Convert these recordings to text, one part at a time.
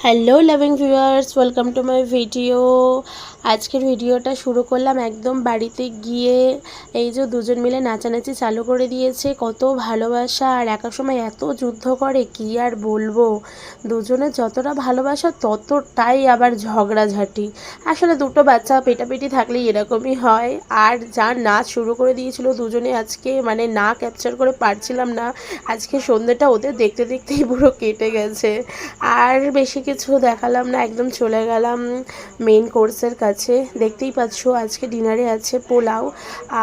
Hello loving viewers, welcome to my video. আজকের ভিডিওটা শুরু করলাম একদম বাড়িতে গিয়ে। এই যে দুজন মিলে নাচানাচি চালু করে দিয়েছে, কত ভালোবাসা। আর এক সময় এত যুদ্ধ করে কি আর বলবো। দুজনের যতটা ভালোবাসা ততটাই আবার ঝগড়াঝাটি। আসলে দুটো বাচ্চা পেটাপেটি থাকলেই এরকমই হয়। আর যা নাচ শুরু করে দিয়েছিল দুজনে আজকে, মানে না ক্যাপচার করে পারছিলাম না। আজকে সন্ধ্যেটা ওদের দেখতে দেখতেই পুরো কেটে গেছে। আর বেশি কিছু দেখালাম না, একদম চলে গেলাম মেন কোর্সের কাছে। দেখতেই পাচ্ছ আজকে ডিনারে আছে পোলাও,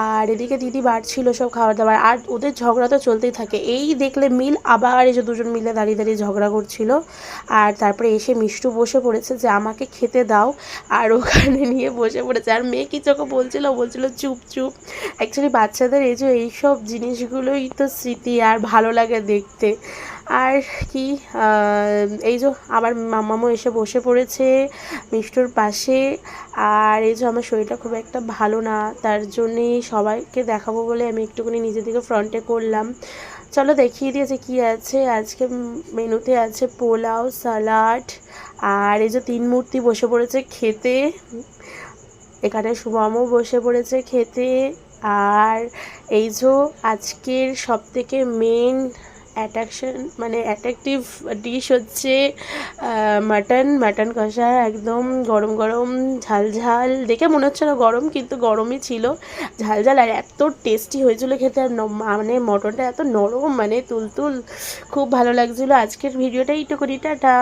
আর এদিকে দিদি বাড়ছিল সব খাবার দাবার। আর ওদের ঝগড়া তো চলতেই থাকে, এই দেখলে মিল আবার এই যে দুজন মিলে দাঁড়িয়ে দাঁড়িয়ে ঝগড়া করছিল। আর তারপরে এসে মিষ্টু বসে পড়েছে যে আমাকে খেতে দাও, আর ওখানে নিয়ে বসে পড়েছে। আর মেয়ে কি চোখে বলছিল চুপ চুপ। অ্যাকচুয়ালি বাচ্চাদের এই যে এইসব জিনিসগুলোই তো স্মৃতি, আর ভালো লাগে দেখতে। আর কি, এই যে আমার মামামও এসে বসে পড়েছে মিষ্টুর পাশে। আর এই যে আমার শরীরটা খুব একটা ভালো না, তার জন্যে সবাইকে দেখাবো বলে আমি একটুখানি নিজের দিকে ফ্রন্টে করলাম। চলো দেখিয়ে দিয়েছে কি আছে আজকে মেনুতে। আছে পোলাও, সালাড, আর এই যে তিন মূর্তি বসে পড়েছে খেতে। এখানে শুভমও বসে পড়েছে খেতে। আর এই যে আজকের সবথেকে মেন অ্যাট্রাকশন, মানে অ্যাট্রাকটিভ ডিশ হচ্ছে মাটন কষা। একদম গরম গরম, ঝাল ঝাল, দেখে মনে হচ্ছে না গরম, কিন্তু গরমই ছিল। ঝাল ঝাল আর এত টেস্টি হয়েছিল খেতে। আর মানে মটনটা এত নরম, মানে তুলতুল, খুব ভালো লাগছিলো। আজকের ভিডিওটা এইটুকুনি, টাটা।